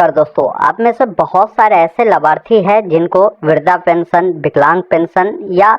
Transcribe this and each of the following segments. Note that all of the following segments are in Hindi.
नमस्कार दोस्तों, आप में से बहुत सारे ऐसे लाभार्थी हैं जिनको वृद्धा पेंशन, विकलांग पेंशन या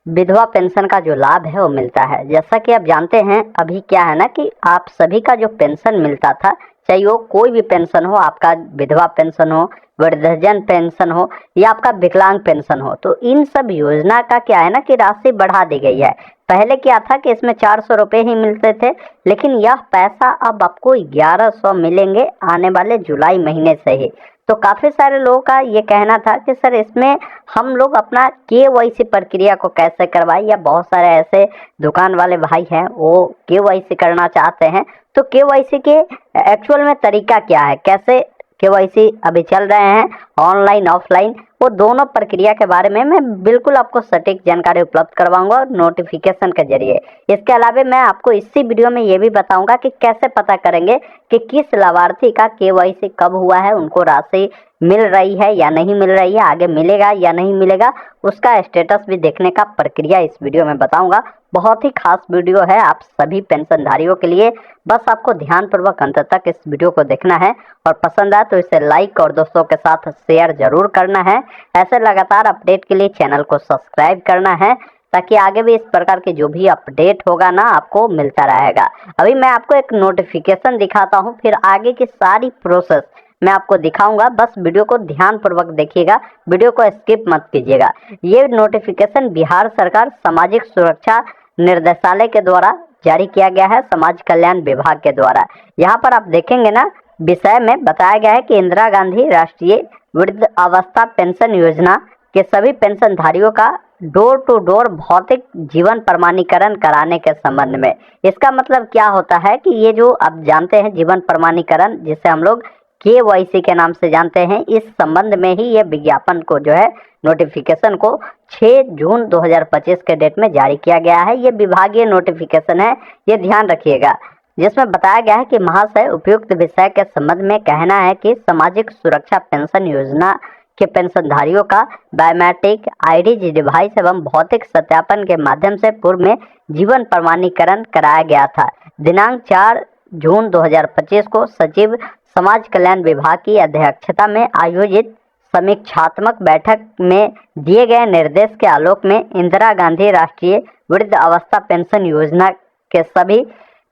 विधवा पेंशन का जो लाभ है वो मिलता है। जैसा कि आप जानते हैं, अभी क्या है ना कि आप सभी का जो पेंशन मिलता था, चाहे वो कोई भी पेंशन हो, आपका विधवा पेंशन हो, वृद्धजन पेंशन हो या आपका विकलांग पेंशन हो, तो इन सब योजना का क्या है ना कि राशि बढ़ा दी गई है। पहले क्या था कि इसमें 400 रुपये ही मिलते थे, लेकिन यह पैसा अब आपको 1100 मिलेंगे आने वाले जुलाई महीने से ही। तो काफ़ी सारे लोगों का ये कहना था कि सर इसमें हम लोग अपना केवाईसी प्रक्रिया को कैसे करवाएं, या बहुत सारे ऐसे दुकान वाले भाई हैं वो केवाईसी करना चाहते हैं, तो केवाईसी के एक्चुअल में तरीका क्या है, कैसे केवाईसी अभी चल रहे हैं ऑनलाइन ऑफलाइन, वो दोनों प्रक्रिया के बारे में मैं बिल्कुल आपको सटीक जानकारी उपलब्ध करवाऊंगा नोटिफिकेशन के जरिए। इसके अलावा मैं आपको इसी वीडियो में ये भी बताऊंगा कि कैसे पता करेंगे कि किस लाभार्थी का केवाईसी कब हुआ है, उनको राशि मिल रही है या नहीं मिल रही है, आगे मिलेगा या नहीं मिलेगा, उसका स्टेटस भी देखने का प्रक्रिया इस वीडियो में बताऊंगा। बहुत ही खास वीडियो है आप सभी पेंशनधारियों के लिए। बस आपको ध्यानपूर्वक अंत तक इस वीडियो को देखना है और पसंद आए तो इसे लाइक और दोस्तों के साथ शेयर जरूर करना है। ऐसे लगातार अपडेट के लिए चैनल को सब्सक्राइब करना है ताकि आगे भी इस प्रकार के जो भी अपडेट होगा ना आपको मिलता रहेगा। अभी मैं आपको एक नोटिफिकेशन दिखाता हूँ, फिर आगे की सारी प्रोसेस मैं आपको दिखाऊंगा। बस वीडियो को ध्यानपूर्वक देखिएगा, वीडियो को स्किप मत कीजिएगा। ये नोटिफिकेशन बिहार सरकार सामाजिक सुरक्षा निर्देशालय के द्वारा जारी किया गया है, समाज कल्याण विभाग के द्वारा। यहाँ पर आप देखेंगे ना, विषय में बताया गया है कि इंदिरा गांधी राष्ट्रीय वृद्ध अवस्था पेंशन योजना के सभी पेंशनधारियों का डोर टू डोर भौतिक जीवन प्रमाणीकरण कराने के संबंध में। इसका मतलब क्या होता है कि ये जो आप जानते हैं जीवन प्रमाणीकरण, जिसे हम लोग केवाईसी के नाम से जानते हैं, इस संबंध में ही ये विज्ञापन को जो है नोटिफिकेशन को 6 जून 2025 के डेट में जारी किया गया है। ये विभागीय नोटिफिकेशन है, ये ध्यान रखिएगा, जिसमें बताया गया है कि महाशय उपयुक्त विषय के संबंध में कहना है कि सामाजिक सुरक्षा पेंशन योजना के पेंशनधारियों का बायोमेट्रिक आईडी डिवाइस एवं भौतिक सत्यापन के माध्यम से पूर्व में जीवन प्रमाणीकरण कराया गया था। दिनांक 4 जून 2025 को सचिव समाज कल्याण विभाग की अध्यक्षता में आयोजित समीक्षात्मक बैठक में दिए गए निर्देश के आलोक में इंदिरा गांधी राष्ट्रीय वृद्ध अवस्था पेंशन योजना के सभी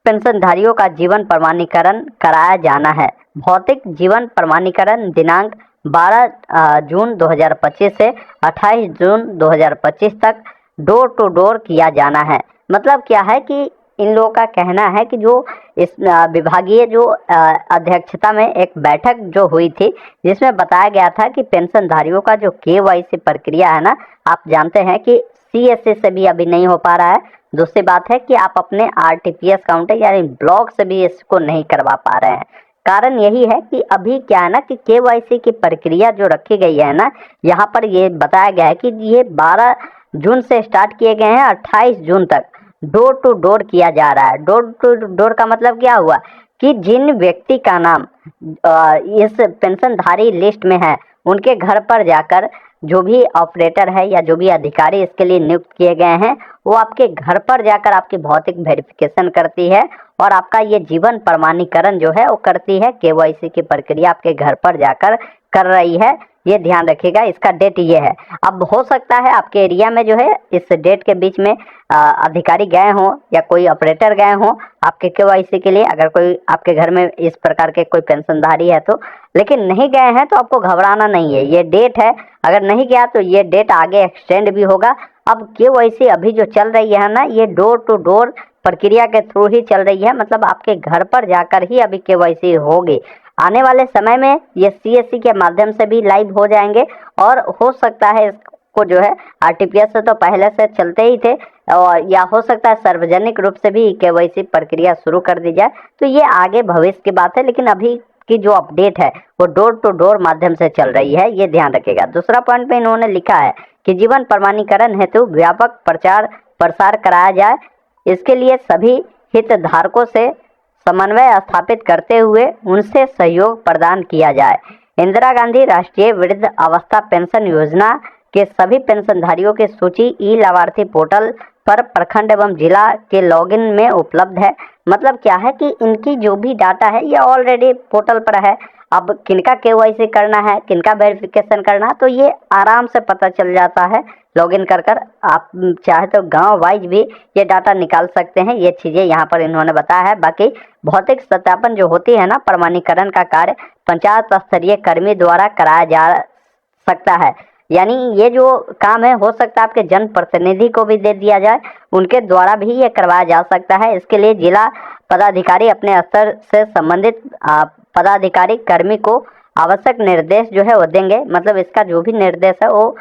पेंशनधारियों का जीवन प्रमाणीकरण कराया जाना है। भौतिक जीवन प्रमाणीकरण दिनांक 12 जून 2025 से 28 जून 2025 तक डोर टू डोर किया जाना है। मतलब क्या है कि इन लोगों का कहना है कि जो इस विभागीय जो अध्यक्षता में एक बैठक जो हुई थी, जिसमें बताया गया था कि पेंशनधारियों का जो केवाईसी प्रक्रिया है ना, आप जानते हैं कि सीएससी से भी अभी नहीं हो पा रहा है। दूसरी बात है कि आप अपने आरटीपीएस काउंटर यानी ब्लॉक से भी इसको नहीं करवा पा रहे हैं। कारण यही है कि अभी क्या है ना कि केवाईसी की प्रक्रिया जो रखी गई है ना, यहाँ पर ये बताया गया है कि ये 12 जून से स्टार्ट किए गए हैं, 28 जून तक डोर टू डोर किया जा रहा है। डोर टू डोर का मतलब क्या हुआ कि जिन व्यक्ति का नाम इस पेंशनधारी लिस्ट में है, उनके घर पर जाकर जो भी ऑपरेटर है या जो भी अधिकारी इसके लिए नियुक्त किए गए हैं, वो आपके घर पर जाकर आपकी भौतिक वेरिफिकेशन करती है और आपका ये जीवन प्रमाणीकरण जो है वो करती है। केवाईसी की प्रक्रिया आपके घर पर जाकर कर रही है, ये ध्यान रखिएगा। इसका डेट ये है। अब हो सकता है आपके एरिया में जो है इस डेट के बीच में अधिकारी गए हों या कोई ऑपरेटर गए हों आपके केवाईसी के लिए, अगर कोई आपके घर में इस प्रकार के कोई पेंशनधारी है तो। लेकिन नहीं गए हैं तो आपको घबराना नहीं है, ये डेट है। अगर नहीं गया तो ये डेट आगे एक्सटेंड भी होगा। अब केवाईसी अभी जो चल रही है ना, ये डोर टू डोर प्रक्रिया के थ्रू ही चल रही है, मतलब आपके घर पर जाकर ही अभी केवाईसी होगी। आने वाले समय में ये सीएससी के माध्यम से भी लाइव हो जाएंगे और हो सकता है इसको जो है आरटीपीएस से तो पहले से चलते ही थे, और या हो सकता है सार्वजनिक रूप से भी केवाईसी प्रक्रिया शुरू कर दी जाए, तो ये आगे भविष्य की बात है। लेकिन अभी की जो अपडेट है वो डोर टू डोर माध्यम से चल रही है, ये ध्यान रखिएगा। दूसरा पॉइंट पे इन्होंने लिखा है कि जीवन प्रमाणीकरण हेतु व्यापक प्रचार प्रसार कराया जाए। इसके लिए सभी हितधारकों से समन्वय स्थापित करते हुए उनसे सहयोग प्रदान किया जाए। इंदिरा गांधी राष्ट्रीय वृद्ध अवस्था पेंशन योजना के सभी पेंशनधारियों की सूची ई लाभार्थी पोर्टल पर प्रखंड एवं जिला के लॉगिन में उपलब्ध है। मतलब क्या है कि इनकी जो भी डाटा है ये ऑलरेडी पोर्टल पर है। अब किनका केवाईसी करना है, किनका वेरिफिकेशन करना है, तो ये आराम से पता चल जाता है लॉगिन कर कर। आप चाहे तो गांव वाइज भी ये डाटा निकाल सकते हैं। ये चीज़ें यहाँ पर इन्होंने बताया है। बाकी भौतिक सत्यापन जो होती है ना, प्रमाणीकरण का कार्य पंचायत स्तरीय कर्मी द्वारा कराया जा सकता है। यानी ये जो काम है, हो सकता है आपके जनप्रतिनिधि को भी दे दिया जाए, उनके द्वारा भी ये करवाया जा सकता है। इसके लिए जिला पदाधिकारी अपने स्तर से संबंधित पदाधिकारी कर्मी को आवश्यक निर्देश जो है वो देंगे। मतलब इसका जो भी निर्देश है वो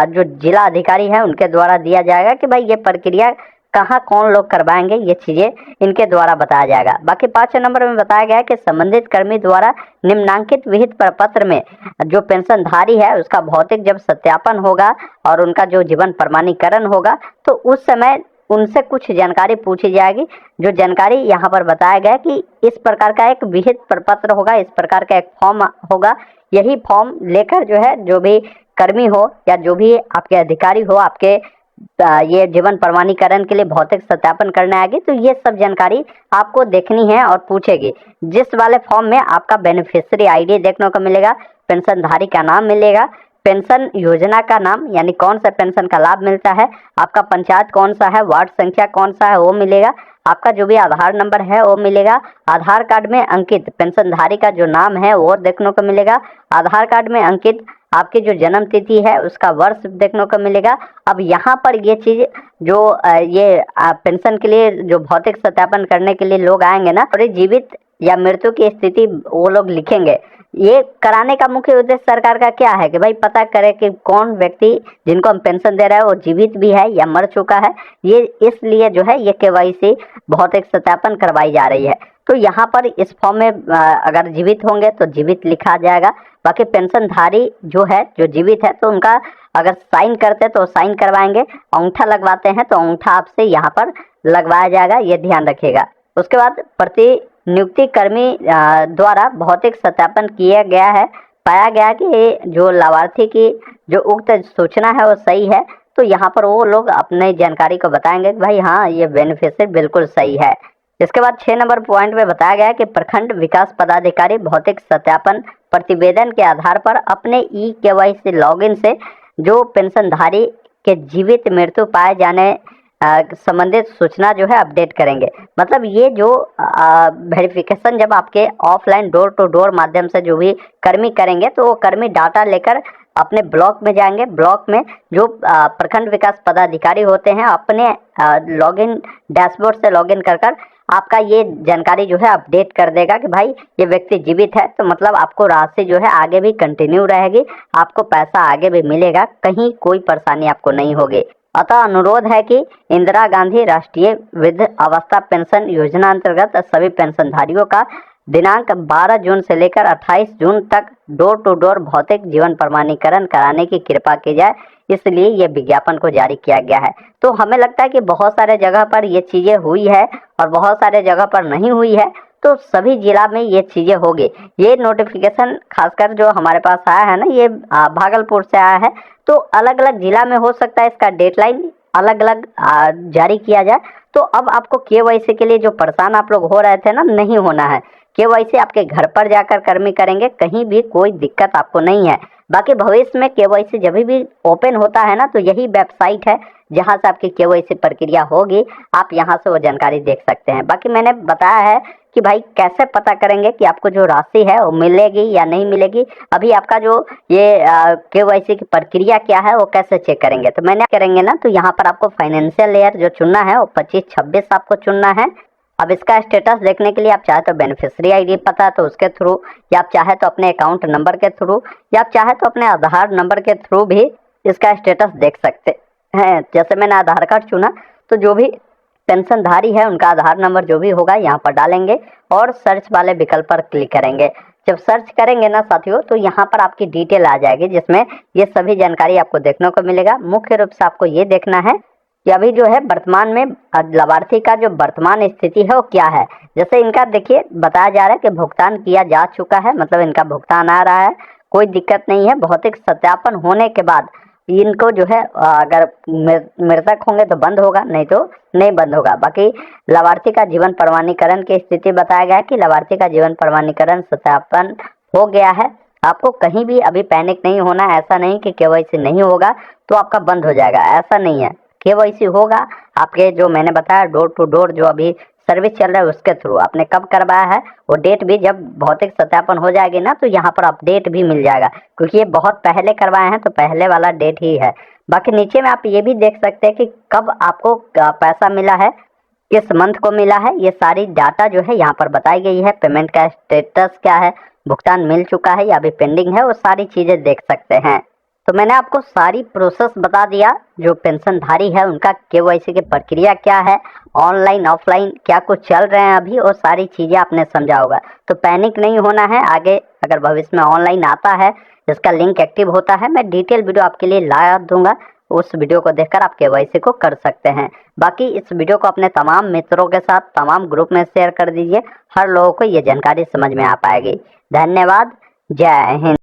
जो जिला अधिकारी है उनके द्वारा दिया जाएगा कि भाई ये प्रक्रिया कहाँ कौन लोग करवाएंगे, ये चीज़ें इनके द्वारा बताया जाएगा। बाकी 5 नंबर में बताया गया है कि संबंधित कर्मी द्वारा निम्नांकित विहित प्रपत्र में जो पेंशनधारी है उसका भौतिक जब सत्यापन होगा और उनका जो जीवन प्रमाणीकरण होगा, तो उस समय उनसे कुछ जानकारी पूछी जाएगी। जो जानकारी यहाँ पर बताया गया है कि इस प्रकार का एक विहित प्रपत्र होगा, इस प्रकार का एक फॉर्म होगा। यही फॉर्म लेकर जो है जो भी कर्मी हो या जो भी आपके अधिकारी हो, आपके ये जीवन प्रमाणीकरण के लिए भौतिक सत्यापन करने आएगी, तो ये सब जानकारी आपको देखनी है और पूछेगी। जिस वाले फॉर्म में आपका बेनिफिशियरी आईडी देखने को मिलेगा, पेंशनधारी का नाम मिलेगा, पेंशन योजना का नाम यानी कौन सा पेंशन का लाभ मिलता है, आपका पंचायत कौन सा है, वार्ड संख्या कौन सा है वो मिलेगा, आपका जो भी आधार नंबर है वो मिलेगा, आधार कार्ड में अंकित पेंशनधारी का जो नाम है वो देखने को मिलेगा, आधार कार्ड में अंकित आपकी जो जन्म तिथि है उसका वर्ष देखने को मिलेगा। अब यहाँ पर ये चीज़ जो ये पेंशन के लिए जो भौतिक सत्यापन करने के लिए लोग आएंगे ना, और जीवित या मृत्यु की स्थिति वो लोग लिखेंगे। ये कराने का मुख्य उद्देश्य सरकार का क्या है कि भाई पता करे कि कौन व्यक्ति जिनको हम पेंशन दे रहे हैं वो जीवित भी है या मर चुका है। ये इसलिए जो है ये केवाईसी भौतिक सत्यापन करवाई जा रही है। तो यहाँ पर इस फॉर्म में अगर जीवित होंगे तो जीवित लिखा जाएगा। बाकी पेंशनधारी जो है जो जीवित है तो उनका अगर साइन करते तो साइन करवाएंगे, अंगूठा लगवाते हैं तो अंगूठा आपसे यहाँ पर लगवाया जाएगा, ये ध्यान रखिएगा। उसके बाद प्रति नियुक्ति कर्मी द्वारा भौतिक सत्यापन किया गया है, पाया गया कि जो लाभार्थी की जो उक्त सूचना है वो सही है, तो यहाँ पर वो लोग अपने जानकारी को बताएंगे कि भाई हाँ ये बेनिफिशियरी बिल्कुल सही है। इसके बाद 6 नंबर पॉइंट में बताया गया है कि प्रखंड विकास पदाधिकारी भौतिक सत्यापन प्रतिवेदन के आधार पर अपने ई-केवाईसी लॉगिन से जो पेंशनधारी के जीवित मृत्यु पाए जाने संबंधित सूचना जो है अपडेट करेंगे। मतलब ये जो वेरिफिकेशन जब आपके ऑफलाइन डोर टू डोर माध्यम से जो भी कर्मी करेंगे, तो वो कर्मी डाटा लेकर अपने ब्लॉक में जाएंगे। ब्लॉक में जो प्रखंड विकास पदाधिकारी होते हैं अपने लॉगिन डैशबोर्ड से लॉगिन कर आपका ये जानकारी जो है अपडेट कर देगा कि भाई ये व्यक्ति जीवित है, तो मतलब आपको राशि जो है आगे भी कंटिन्यू रहेगी, आपको पैसा आगे भी मिलेगा, कहीं कोई परेशानी आपको नहीं होगी। अतः अनुरोध है कि इंदिरा गांधी राष्ट्रीय वृद्ध अवस्था पेंशन योजना अंतर्गत सभी पेंशनधारियों का दिनांक 12 जून से लेकर 28 जून तक डोर टू डोर भौतिक जीवन प्रमाणीकरण कराने की कृपा की जाए, इसलिए ये विज्ञापन को जारी किया गया है। तो हमें लगता है कि बहुत सारे जगह पर ये चीज़ें हुई है और बहुत सारे जगह पर नहीं हुई है, तो सभी जिला में ये चीज़ें होगी। ये नोटिफिकेशन खासकर जो हमारे पास आया है ना, ये भागलपुर से आया है, तो अलग अलग जिला में हो सकता है इसका डेडलाइन अलग अलग जारी किया जाए। तो अब आपको केवाईसी के लिए जो परेशान आप लोग हो रहे थे ना, नहीं होना है। केवाईसी आपके घर पर जाकर कर्मी करेंगे, कहीं भी कोई दिक्कत आपको नहीं है। बाकी भविष्य में केवाईसी जब भी ओपन होता है ना, तो यही वेबसाइट है जहां से आपकी केवाईसी प्रक्रिया होगी, आप यहां से वो जानकारी देख सकते हैं। बाकी मैंने बताया है कि भाई कैसे पता करेंगे कि आपको जो राशि है वो मिलेगी या नहीं मिलेगी। अभी आपका जो ये केवाईसी की प्रक्रिया क्या है वो कैसे चेक करेंगे, तो मैंने करेंगे ना, तो यहाँ पर आपको फाइनेंशियल ईयर जो चुनना है वो 25-26 आपको चुनना है। अब इसका स्टेटस देखने के लिए आप चाहे तो बेनिफिशियरी आईडी पता है तो उसके थ्रू, या आप चाहे तो अपने अकाउंट नंबर के थ्रू, या आप चाहे तो अपने आधार नंबर के थ्रू भी इसका स्टेटस देख सकते हैं। जैसे मैंने आधार कार्ड चुना, तो जो भी पेंशनधारी है उनका आधार नंबर जो भी होगा यहाँ पर डालेंगे और सर्च वाले विकल्प पर क्लिक करेंगे। जब सर्च करेंगे ना साथियों, तो यहाँ पर आपकी डिटेल आ जाएगी जिसमें ये सभी जानकारी आपको देखने को मिलेगा। मुख्य रूप से आपको ये देखना है कि अभी जो है वर्तमान में लाभार्थी का जो वर्तमान स्थिति है वो क्या है। जैसे इनका देखिए बताया जा रहा है कि भुगतान किया जा चुका है, मतलब इनका भुगतान आ रहा है, कोई दिक्कत नहीं है। भौतिक सत्यापन होने के बाद इनको जो है अगर मृतक होंगे तो बंद होगा, नहीं तो नहीं बंद होगा। बाकी लाभार्थी का जीवन प्रमाणीकरण की स्थिति बताया गया है कि लाभार्थी का जीवन प्रमाणीकरण सत्यापन हो गया है। आपको कहीं भी अभी पैनिक नहीं होना है। ऐसा नहीं कि केवाईसी नहीं होगा तो आपका बंद हो जाएगा, ऐसा नहीं है। केवाईसी होगा आपके, जो मैंने बताया डोर टू डोर जो अभी सर्विस चल रहा है उसके थ्रू। आपने कब करवाया है वो डेट भी जब भौतिक सत्यापन हो जाएगी ना तो यहाँ पर अपडेट भी मिल जाएगा, क्योंकि ये बहुत पहले करवाए हैं तो पहले वाला डेट ही है। बाकी नीचे में आप ये भी देख सकते हैं कि कब आपको पैसा मिला है, किस मंथ को मिला है, ये सारी डाटा जो है यहाँ पर बताई गई है। पेमेंट का स्टेटस क्या है, भुगतान मिल चुका है या अभी पेंडिंग है, वो सारी चीज़ें देख सकते हैं। तो मैंने आपको सारी प्रोसेस बता दिया, जो पेंशनधारी है उनका केवाईसी की प्रक्रिया क्या है, ऑनलाइन ऑफलाइन क्या कुछ चल रहे हैं अभी, और सारी चीज़ें आपने समझा होगा। तो पैनिक नहीं होना है। आगे अगर भविष्य में ऑनलाइन आता है, जिसका लिंक एक्टिव होता है, मैं डिटेल वीडियो आपके लिए ला दूंगा। उस वीडियो को देखकर आप केवाईसी को कर सकते हैं। बाकी इस वीडियो को अपने तमाम मित्रों के साथ तमाम ग्रुप में शेयर कर दीजिए, हर लोगों को ये जानकारी समझ में आ पाएगी। धन्यवाद, जय हिंद।